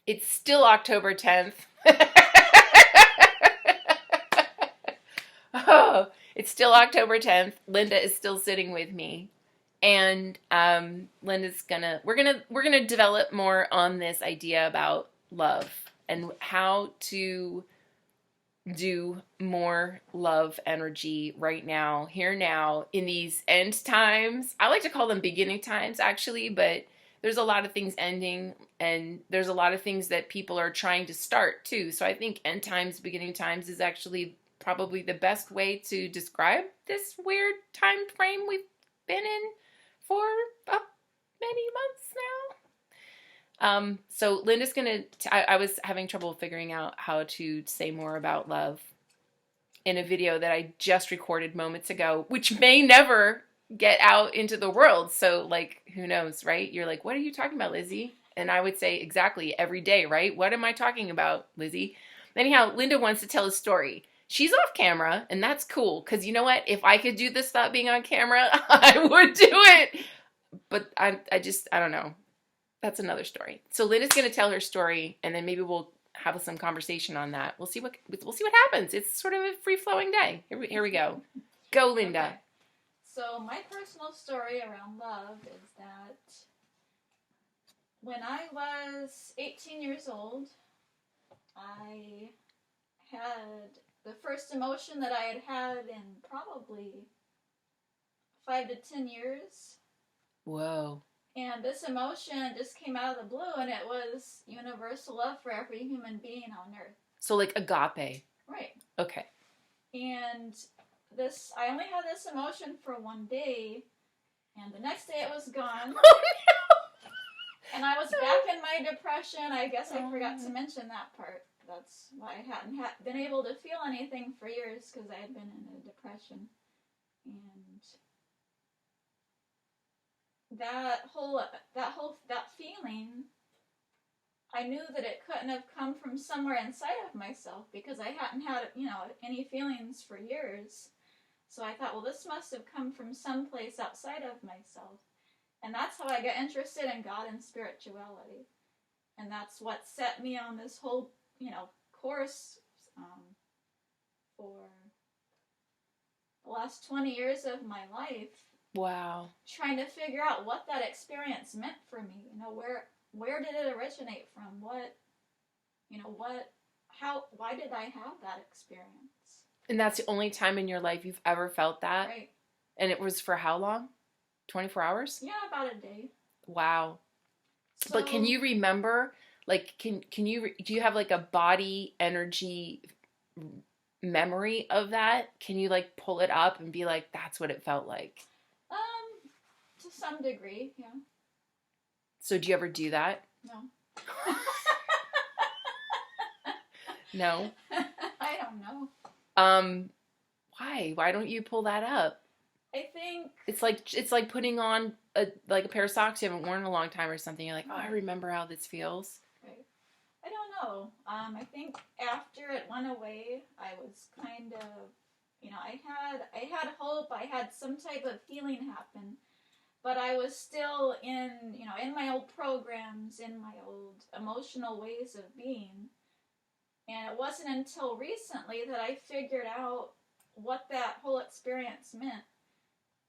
It's still October 10th. Oh, it's still October 10th. Linda is still sitting with me. And Linda's we're gonna develop more on this idea about love and how to do more love energy right now, here now, in these end times. I like to call them beginning times, actually, but there's a lot of things ending, and there's a lot of things that people are trying to start too. So I think end times, beginning times is actually probably the best way to describe this weird time frame we've been in for many months now. So Linda's I was having trouble figuring out how to say more about love in a video that I just recorded moments ago, which may never get out into the world. So, like, who knows, right? You're like, what are you talking about, Lizzie? And I would say, exactly, every day, right? What am I talking about, Lizzie? Anyhow, Linda wants to tell a story. She's off camera, and that's cool, because you know what? If I could do this without being on camera, I would do it. But I don't know. That's another story. So Linda's going to tell her story, and then maybe we'll have some conversation on that. We'll see what happens. It's sort of a free-flowing day. Here we go. Go, Linda. Okay. So my personal story around love is that when I was 18 years old, I had the first emotion that I had in probably 5 to 10 years. Whoa. And this emotion just came out of the blue, and it was universal love for every human being on earth. So like agape. Right. Okay. And I only had this emotion for one day, and the next day it was gone. Oh, no. And I was back in my depression. I guess I forgot to mention that part. That's why I hadn't been able to feel anything for years, because I had been in a depression. And that feeling, I knew that it couldn't have come from somewhere inside of myself, because I hadn't had, any feelings for years. So I thought, well, this must have come from someplace outside of myself. And that's how I got interested in God and spirituality. And that's what set me on this whole, course for the last 20 years of my life. Wow. Trying to figure out what that experience meant for me. Where did it originate from? Why did I have that experience? And that's the only time in your life you've ever felt that? Right. And it was for how long? 24 hours? Yeah, about a day. Wow. So, but can you remember, like, do you have like a body energy memory of that? Can you like pull it up and be like, that's what it felt like? To some degree, yeah. So do you ever do that? No. No? I don't know. Why? Why don't you pull that up? I think it's like putting on a pair of socks you haven't worn in a long time or something. You're like, oh, I remember how this feels. Right. I don't know. I think after it went away, I was kind of, I had hope. I had some type of healing happen, but I was still in my old programs, in my old emotional ways of being. And it wasn't until recently that I figured out what that whole experience meant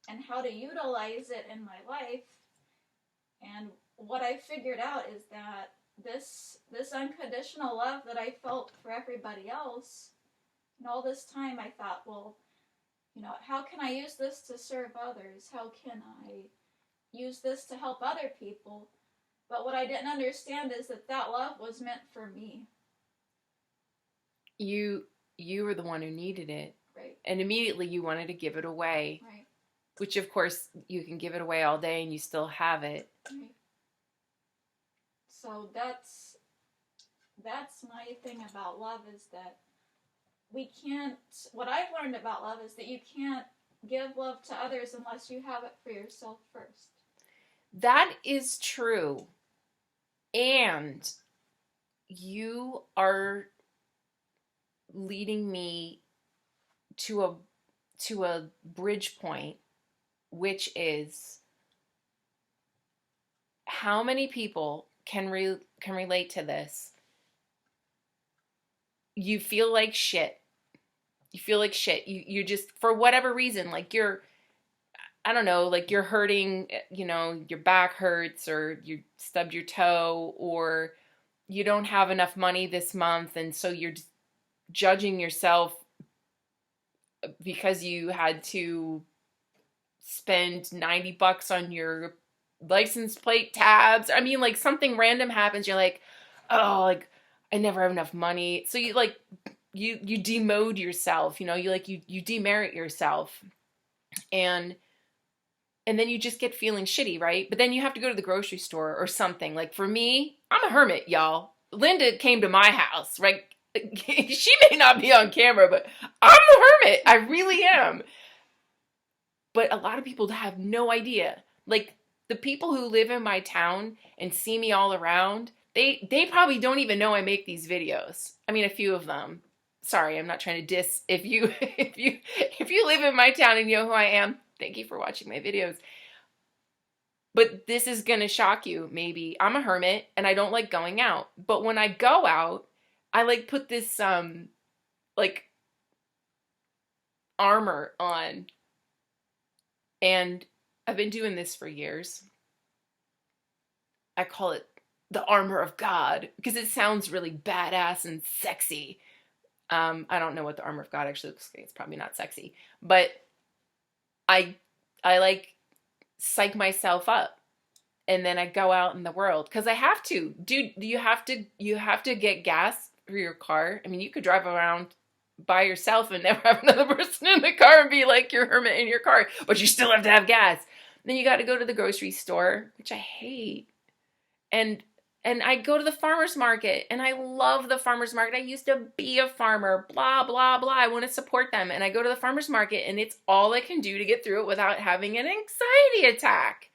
and how to utilize it in my life. And what I figured out is that this unconditional love that I felt for everybody else, and all this time I thought, well, how can I use this to serve others? How can I use this to help other people? But what I didn't understand is that love was meant for me. You were the one who needed it. Right. And immediately you wanted to give it away. Right. Which, of course, you can give it away all day and you still have it. Right. So that's my thing about love, is that what I've learned about love is that you can't give love to others unless you have it for yourself first. That is true. And you are leading me to a bridge point, which is how many people can can relate to this. You feel like shit. You feel like shit. You just, for whatever reason, like you're, I don't know, like you're hurting, you know, your back hurts, or you stubbed your toe, or you don't have enough money this month, and so you're judging yourself because you had to spend $90 on your license plate tabs. I mean, like something random happens, you're like, oh, like I never have enough money. So you like you demode yourself, you know, you demerit yourself. And then you just get feeling shitty, right? But then you have to go to the grocery store or something. Like for me, I'm a hermit, y'all. Linda came to my house, right? She may not be on camera, but I'm the hermit. I really am. But a lot of people have no idea. Like the people who live in my town and see me all around, they probably don't even know I make these videos. I mean, a few of them. Sorry, I'm not trying to diss. If you live in my town and you know who I am, thank you for watching my videos. But this is going to shock you, maybe. I'm a hermit and I don't like going out. But when I go out, I like put this like armor on. And I've been doing this for years. I call it the armor of God because it sounds really badass and sexy. I don't know what the armor of God actually looks like. It's probably not sexy. But I like psych myself up, and then I go out in the world because I have to. Dude, you have to get gas for your car. I mean, you could drive around by yourself and never have another person in the car and be like your hermit in your car, but you still have to have gas. Then you got to go to the grocery store, which I hate. And I go to the farmer's market, and I love the farmer's market. I used to be a farmer, blah, blah, blah. I want to support them. And I go to the farmer's market, and it's all I can do to get through it without having an anxiety attack.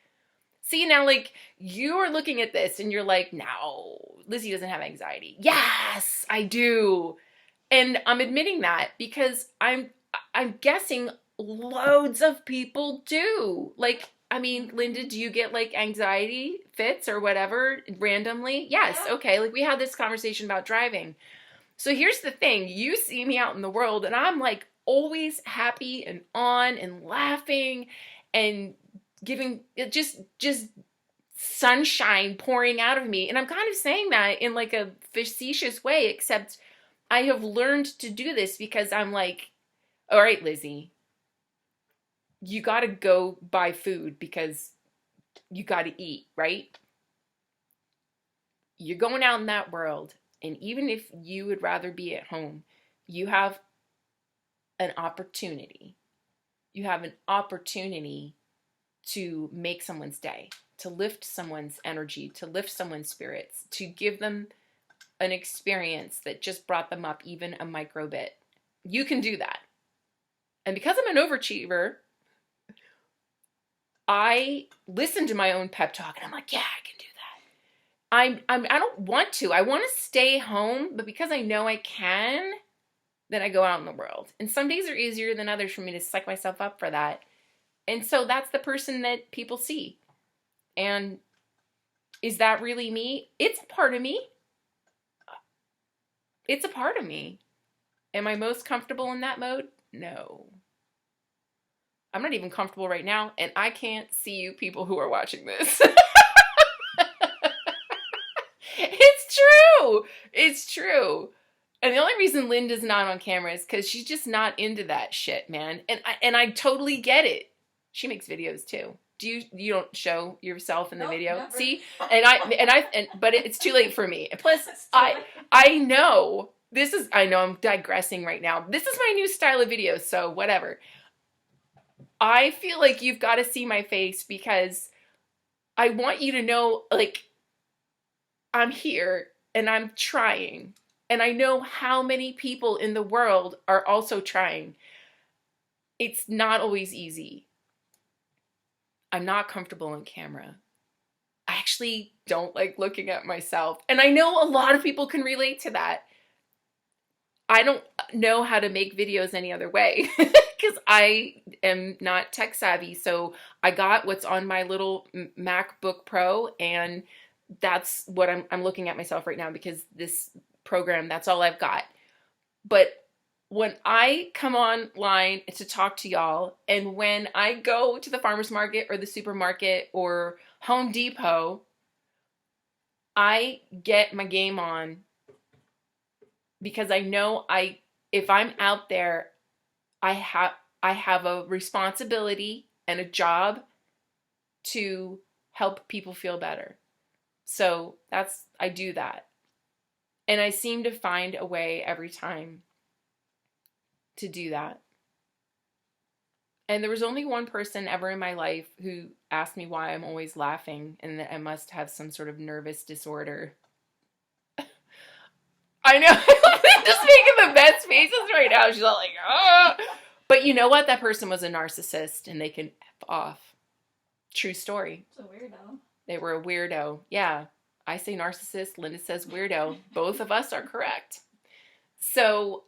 See, now, like, you are looking at this, and you're like, no, Lizzie doesn't have anxiety. Yes, I do. And I'm admitting that because I'm guessing loads of people do. Like, I mean, Linda, do you get like anxiety fits or whatever randomly? Yes. Yeah. Okay. Like we had this conversation about driving. So here's the thing. You see me out in the world and I'm like always happy and on and laughing and giving it just sunshine pouring out of me. And I'm kind of saying that in like a facetious way, except I have learned to do this because I'm like, all right, Lizzie, you got to go buy food because you got to eat, right? You're going out in that world. And even if you would rather be at home, you have an opportunity. You have an opportunity to make someone's day, to lift someone's energy, to lift someone's spirits, to give them an experience that just brought them up even a micro bit. You can do that. And because I'm an overachiever, I listen to my own pep talk and I'm like, yeah, I can do that. I don't want to. I want to stay home, but because I know I can, then I go out in the world. And some days are easier than others for me to psych myself up for that. And so that's the person that people see. And is that really me? It's a part of me. It's a part of me. Am I most comfortable in that mode? No. I'm not even comfortable right now, and I can't see you people who are watching this. It's true. It's true. And the only reason Linda's not on camera is because she's just not into that shit, man. And I totally get it. She makes videos too. You don't show yourself in the video? Never. See? But it's too late for me. And plus, I know I'm digressing right now. This is my new style of video, so whatever. I feel like you've got to see my face because I want you to know, like, I'm here and I'm trying. And I know how many people in the world are also trying. It's not always easy. I'm not comfortable on camera. I actually don't like looking at myself. And I know a lot of people can relate to that. I don't know how to make videos any other way because I am not tech savvy. So I got what's on my little MacBook Pro and that's what I'm looking at myself right now, because this program, that's all I've got. But when I come online to talk to y'all, and when I go to the farmer's market or the supermarket or Home Depot, I get my game on, because I know if I'm out there, I have a responsibility and a job to help people feel better. So I do that. And I seem to find a way every time to do that. And there was only one person ever in my life who asked me why I'm always laughing and that I must have some sort of nervous disorder. I know. I'm just making the best faces right now. She's all like, ah. But you know what? That person was a narcissist, and they can F off. True story. It's a weirdo. They were a weirdo. Yeah. I say narcissist. Linda says weirdo. Both of us are correct. So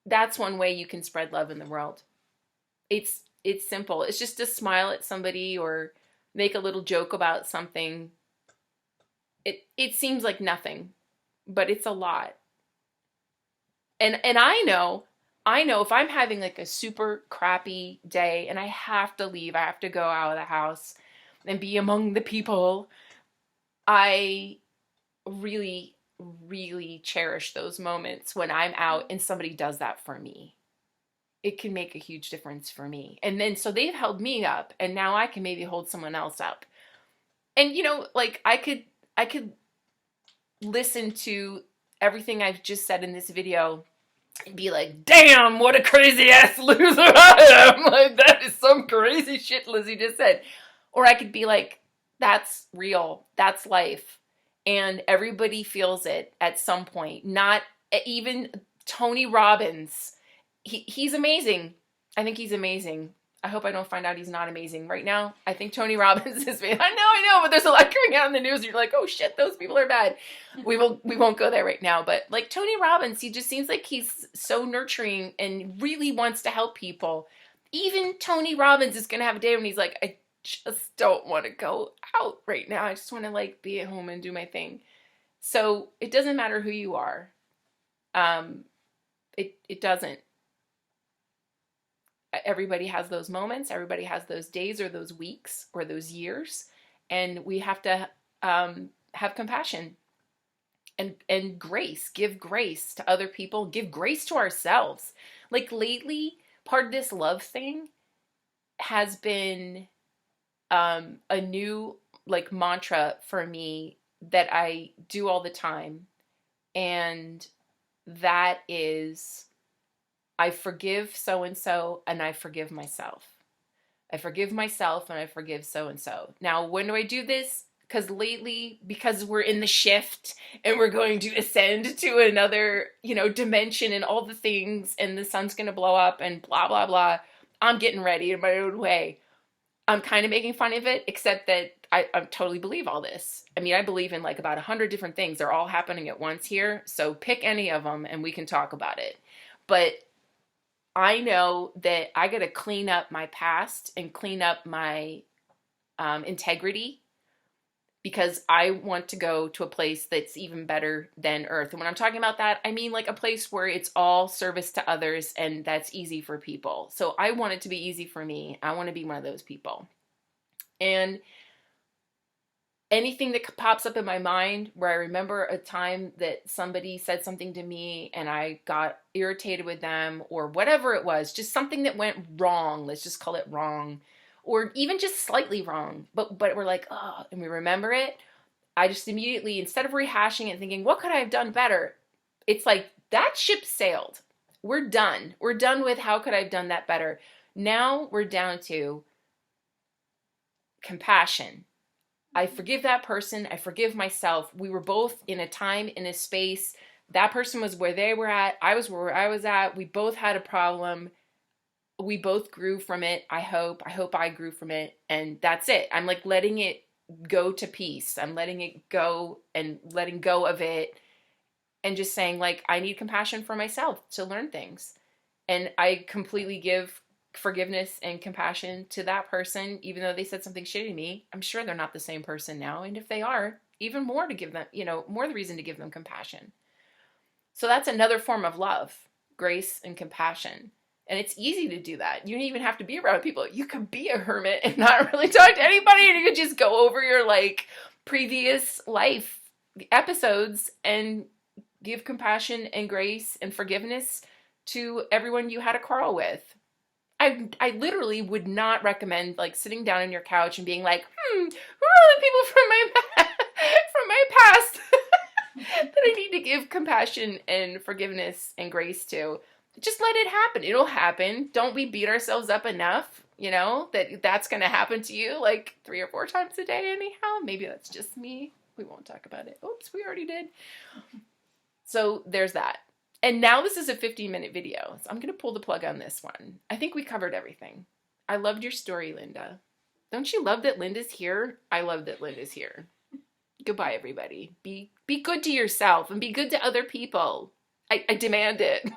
that's one way you can spread love in the world. It's simple. It's just to smile at somebody or make a little joke about something. It seems like nothing, but it's a lot. And I know if I'm having like a super crappy day and I have to leave, I have to go out of the house and be among the people, I really, really cherish those moments when I'm out and somebody does that for me. It can make a huge difference for me. And then, so they've held me up, and now I can maybe hold someone else up. And, you know, like I could listen to everything I've just said in this video and be like, damn, what a crazy ass loser I am. Like, that is some crazy shit Lizzie just said. Or I could be like, that's real. That's life. And everybody feels it at some point. Not even Tony Robbins. He's amazing. I think he's amazing. I hope I don't find out he's not amazing. Right now, I think Tony Robbins is amazing. I know, but there's a lot coming out in the news. And you're like, oh shit, those people are bad. We won't go there right now. But like Tony Robbins, he just seems like he's so nurturing and really wants to help people. Even Tony Robbins is going to have a day when he's like, I just don't want to go out right now. I just want to like be at home and do my thing. So it doesn't matter who you are. It doesn't. Everybody has those moments. Everybody has those days or those weeks or those years. And we have to have compassion and grace. Give grace to other people. Give grace to ourselves. Like lately, part of this love thing has been a new like mantra for me that I do all the time. And that is, I forgive so-and-so and I forgive myself. I forgive myself and I forgive so-and-so. Now, when do I do this? Because lately, because we're in the shift and we're going to ascend to another, dimension and all the things, and the sun's going to blow up and blah, blah, blah. I'm getting ready in my own way. I'm kind of making fun of it, except that I totally believe all this. I mean, I believe in like about 100 different things. They're all happening at once here. So pick any of them and we can talk about it. But I know that I got to clean up my past and clean up my integrity, because I want to go to a place that's even better than Earth. And when I'm talking about that, I mean like a place where it's all service to others and that's easy for people. So I want it to be easy for me. I want to be one of those people. And anything that pops up in my mind where I remember a time that somebody said something to me and I got irritated with them, or whatever it was, just something that went wrong, let's just call it wrong, or even just slightly wrong, but we're like, oh, and we remember it, I just immediately, instead of rehashing it and thinking, what could I have done better? It's like, that ship sailed. We're done. We're done with how could I have done that better. Now we're down to compassion. I forgive that person. I forgive myself. We were both in a time, in a space. That person was where they were at. I was where I was at. We both had a problem. We both grew from it. I hope I grew from it. And that's it. I'm like letting it go to peace. I'm letting it go and letting go of it. And just saying like, I need compassion for myself to learn things. And I completely give forgiveness and compassion to that person, even though they said something shitty to me. I'm sure they're not the same person now. And if they are, even more to give them, more the reason to give them compassion. So that's another form of love, grace and compassion. And it's easy to do that. You don't even have to be around people. You could be a hermit and not really talk to anybody, and you could just go over your previous life episodes and give compassion and grace and forgiveness to everyone you had a quarrel with. I literally would not recommend sitting down on your couch and being like, who are the people from my past that I need to give compassion and forgiveness and grace to. Just let it happen. It'll happen. Don't we beat ourselves up enough, that's going to happen to you 3 or 4 times a day anyhow? Maybe that's just me. We won't talk about it. Oops, we already did. So there's that. And now this is a 15-minute video, so I'm going to pull the plug on this one. I think we covered everything. I loved your story, Linda. Don't you love that Linda's here? I love that Linda's here. Goodbye, everybody. Be good to yourself and be good to other people. I demand it.